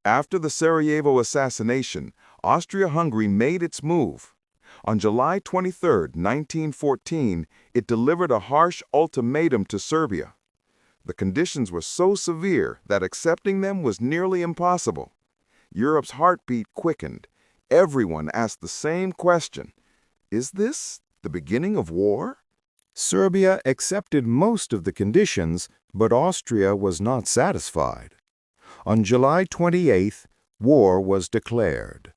After the Sarajevo assassination, Austria-Hungary made its move. On July 23, 1914, it delivered a harsh ultimatum to Serbia. The conditions were so severe that accepting them was nearly impossible. Europe's heartbeat quickened. Everyone asked the same question: is this the beginning of war? Serbia accepted most of the conditions, but Austria was not satisfied. On July 28th, war was declared.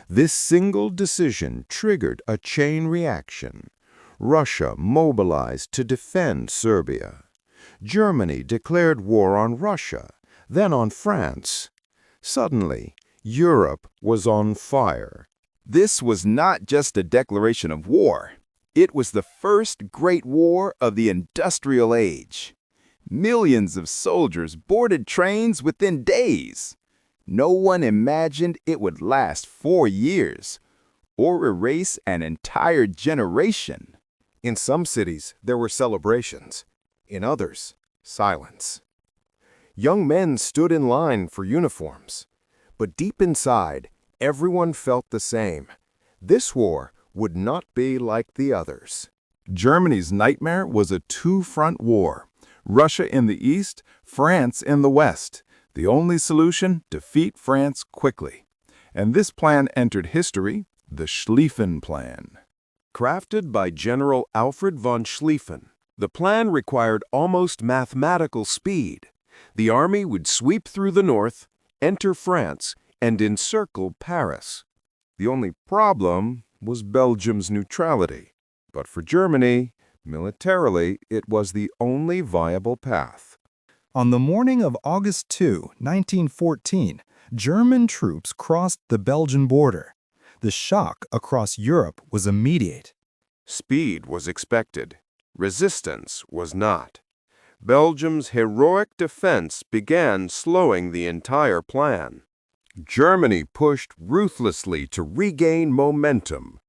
This single decision triggered a chain reaction. Russia mobilized to defend Serbia. Germany declared war on Russia, then on France. Suddenly, Europe was on fire. This was not just a declaration of war. It was the first great war of the industrial age. Millions of soldiers boarded trains within days. No one imagined it would last 4 years or erase an entire generation. In some cities, there were celebrations. In others, silence. Young men stood in line for uniforms. But deep inside, everyone felt the same. This war would not be like the others. Germany's nightmare was a two-front war. Russia in the east, France in the west. The only solution: defeat France quickly. And this plan entered history, the Schlieffen Plan. Crafted by General Alfred von Schlieffen, the plan required almost mathematical speed. The army would sweep through the north, enter France, and encircle Paris. The only problem was Belgium's neutrality. But for Germany, militarily, it was the only viable path. On the morning of August 2, 1914, German troops crossed the Belgian border. The shock across Europe was immediate. Speed was expected. Resistance was not. Belgium's heroic defense began slowing the entire plan. Germany pushed ruthlessly to regain momentum.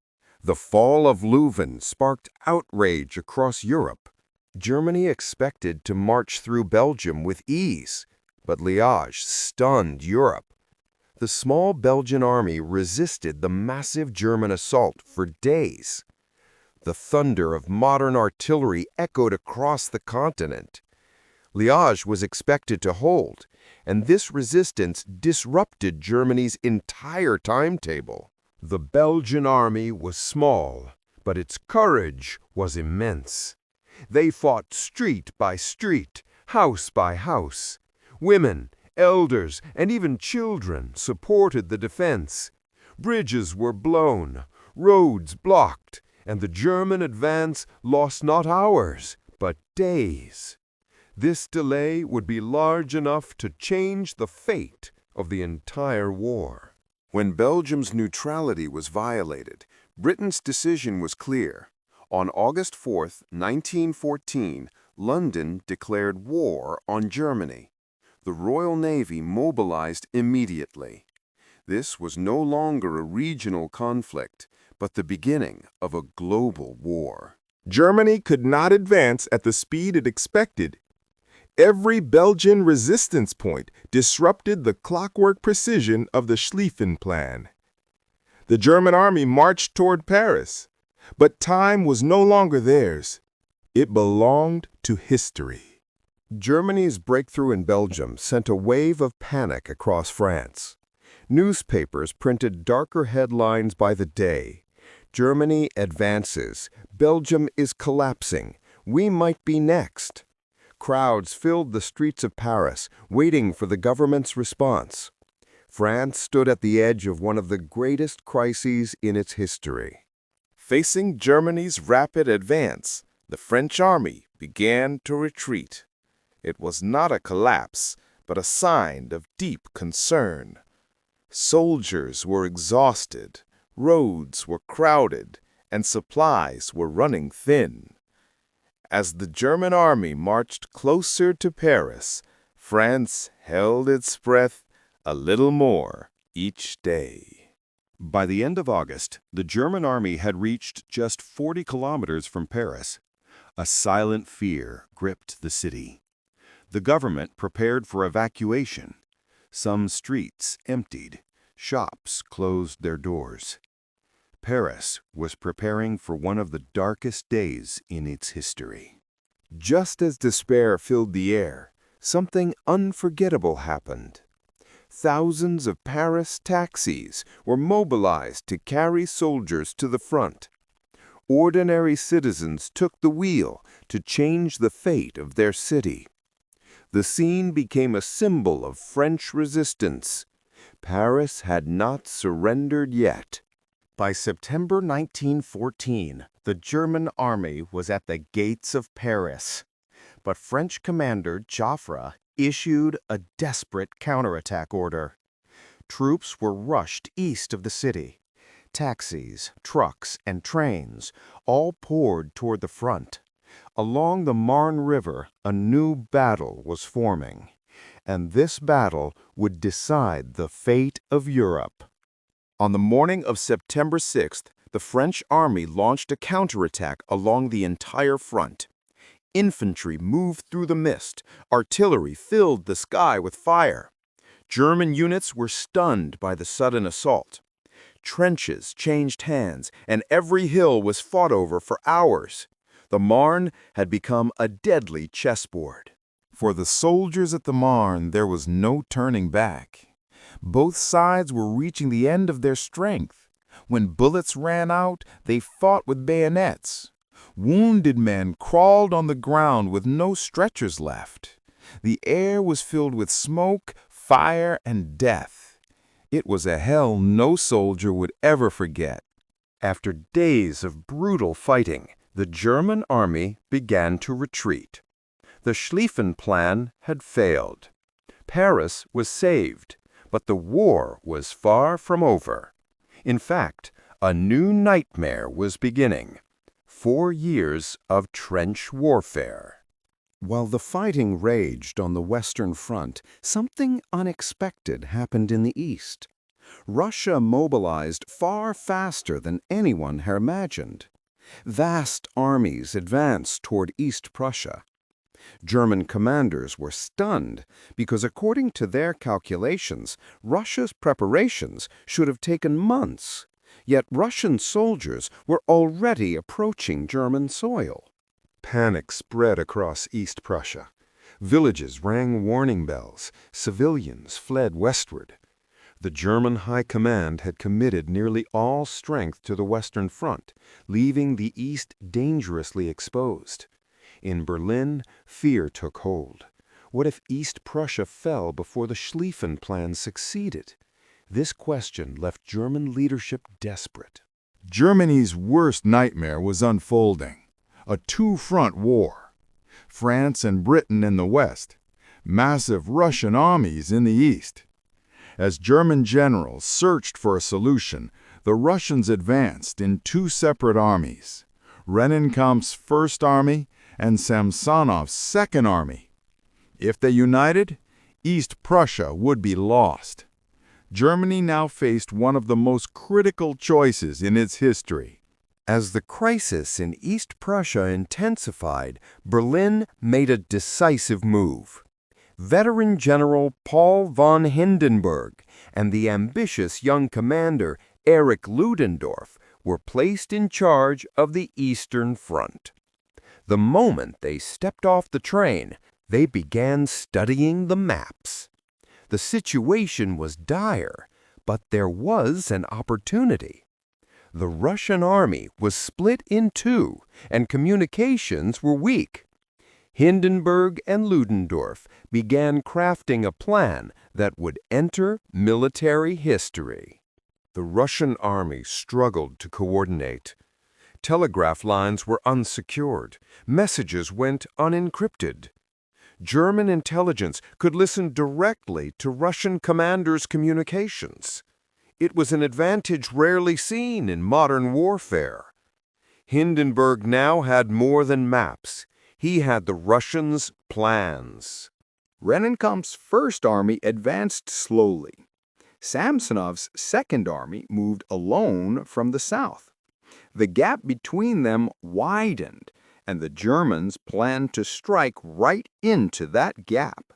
The fall of Leuven sparked outrage across Europe. Germany expected to march through Belgium with ease, but Liège stunned Europe. The small Belgian army resisted the massive German assault for days. The thunder of modern artillery echoed across the continent. Liège was expected to hold, and this resistance disrupted Germany's entire timetable. The Belgian army was small, but its courage was immense. They fought street by street, house by house. Women, elders, and even children supported the defense. Bridges were blown, roads blocked, and the German advance lost not hours, but days. This delay would be large enough to change the fate of the entire war. When Belgium's neutrality was violated, Britain's decision was clear. On August 4, 1914, London declared war on Germany. The Royal Navy mobilized immediately. This was no longer a regional conflict, but the beginning of a global war. Germany could not advance at the speed it expected. Every Belgian resistance point disrupted the clockwork precision of the Schlieffen Plan. The German army marched toward Paris, but time was no longer theirs. It belonged to history. Germany's breakthrough in Belgium sent a wave of panic across France. Newspapers printed darker headlines by the day. Germany advances. Belgium is collapsing. We might be next. Crowds filled the streets of Paris, waiting for the government's response. France stood at the edge of one of the greatest crises in its history. Facing Germany's rapid advance, the French army began to retreat. It was not a collapse, but a sign of deep concern. Soldiers were exhausted, roads were crowded, and supplies were running thin. As the German army marched closer to Paris, France held its breath a little more each day. By the end of August, the German army had reached just 40 kilometers from Paris. A silent fear gripped the city. The government prepared for evacuation. Some streets emptied, shops closed their doors. Paris was preparing for one of the darkest days in its history. Just as despair filled the air, something unforgettable happened. Thousands of Paris taxis were mobilized to carry soldiers to the front. Ordinary citizens took the wheel to change the fate of their city. The scene became a symbol of French resistance. Paris had not surrendered yet. By September 1914, the German army was at the gates of Paris. But French commander Joffre issued a desperate counterattack order. Troops were rushed east of the city. Taxis, trucks, and trains all poured toward the front. Along the Marne River, a new battle was forming. And this battle would decide the fate of Europe. On the morning of September 6th, the French army launched a counterattack along the entire front. Infantry moved through the mist. Artillery filled the sky with fire. German units were stunned by the sudden assault. Trenches changed hands, and every hill was fought over for hours. The Marne had become a deadly chessboard. For the soldiers at the Marne, there was no turning back. Both sides were reaching the end of their strength. When bullets ran out, they fought with bayonets. Wounded men crawled on the ground with no stretchers left. The air was filled with smoke, fire, and death. It was a hell no soldier would ever forget. After days of brutal fighting, the German army began to retreat. The Schlieffen Plan had failed. Paris was saved, but the war was far from over. In fact, a new nightmare was beginning. 4 years of trench warfare. While the fighting raged on the Western Front, something unexpected happened in the East. Russia mobilized far faster than anyone had imagined. Vast armies advanced toward East Prussia. German commanders were stunned because, according to their calculations, Russia's preparations should have taken months. Yet Russian soldiers were already approaching German soil. Panic spread across East Prussia. Villages rang warning bells. Civilians fled westward. The German High Command had committed nearly all strength to the Western Front, leaving the East dangerously exposed. In Berlin, fear took hold. What if East Prussia fell before the Schlieffen Plan succeeded? This question left German leadership desperate. Germany's worst nightmare was unfolding. A two-front war. France and Britain in the west. Massive Russian armies in the east. As German generals searched for a solution, the Russians advanced in two separate armies. Rennenkampf's First Army and Samsonov's Second Army. If they united, East Prussia would be lost. Germany now faced one of the most critical choices in its history. As the crisis in East Prussia intensified, Berlin made a decisive move. Veteran General Paul von Hindenburg and the ambitious young commander Erich Ludendorff were placed in charge of the Eastern Front. The moment they stepped off the train, they began studying the maps. The situation was dire, but there was an opportunity. The Russian army was split in two, and communications were weak. Hindenburg and Ludendorff began crafting a plan that would enter military history. The Russian army struggled to coordinate. Telegraph lines were unsecured. Messages went unencrypted. German intelligence could listen directly to Russian commanders' communications. It was an advantage rarely seen in modern warfare. Hindenburg now had more than maps. He had the Russians' plans. Rennenkampf's First Army advanced slowly. Samsonov's Second Army moved alone from the south. The gap between them widened, and the Germans planned to strike right into that gap.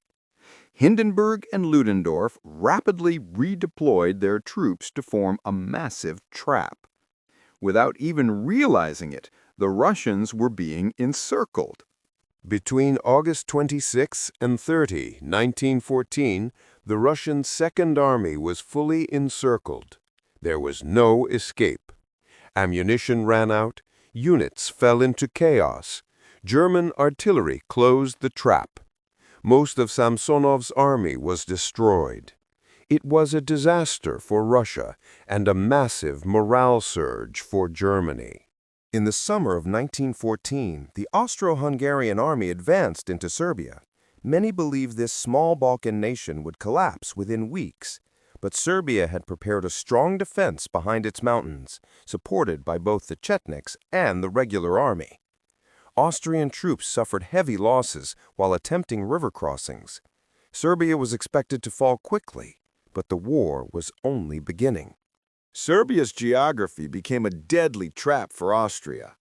Hindenburg and Ludendorff rapidly redeployed their troops to form a massive trap. Without even realizing it, the Russians were being encircled. Between August 26 and 30, 1914, the Russian Second Army was fully encircled. There was no escape. Ammunition ran out, units fell into chaos. German artillery closed the trap. Most of Samsonov's army was destroyed. It was a disaster for Russia and a massive morale surge for Germany. In the summer of 1914, the Austro-Hungarian army advanced into Serbia. Many believed this small Balkan nation would collapse within weeks, but Serbia had prepared a strong defense behind its mountains, supported by both the Chetniks and the regular army. Austrian troops suffered heavy losses while attempting river crossings. Serbia was expected to fall quickly, but the war was only beginning. Serbia's geography became a deadly trap for Austria.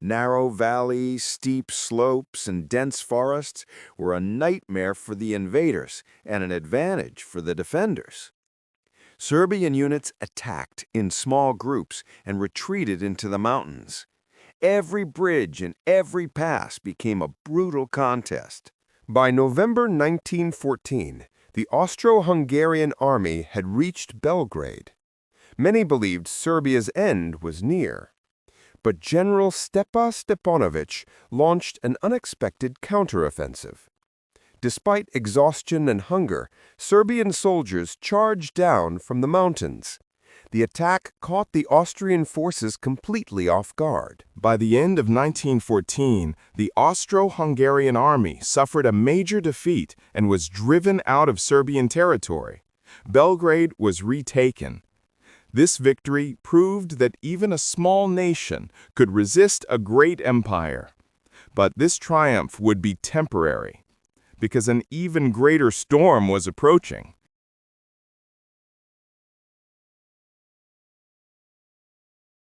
Narrow valleys, steep slopes, and dense forests were a nightmare for the invaders and an advantage for the defenders. Serbian units attacked in small groups and retreated into the mountains. Every bridge and every pass became a brutal contest. By November 1914, the Austro-Hungarian army had reached Belgrade. Many believed Serbia's end was near. But General Stepa Stepanović launched an unexpected counteroffensive. Despite exhaustion and hunger, Serbian soldiers charged down from the mountains. The attack caught the Austrian forces completely off guard. By the end of 1914, the Austro-Hungarian army suffered a major defeat and was driven out of Serbian territory. Belgrade was retaken. This victory proved that even a small nation could resist a great empire. But this triumph would be temporary, because an even greater storm was approaching.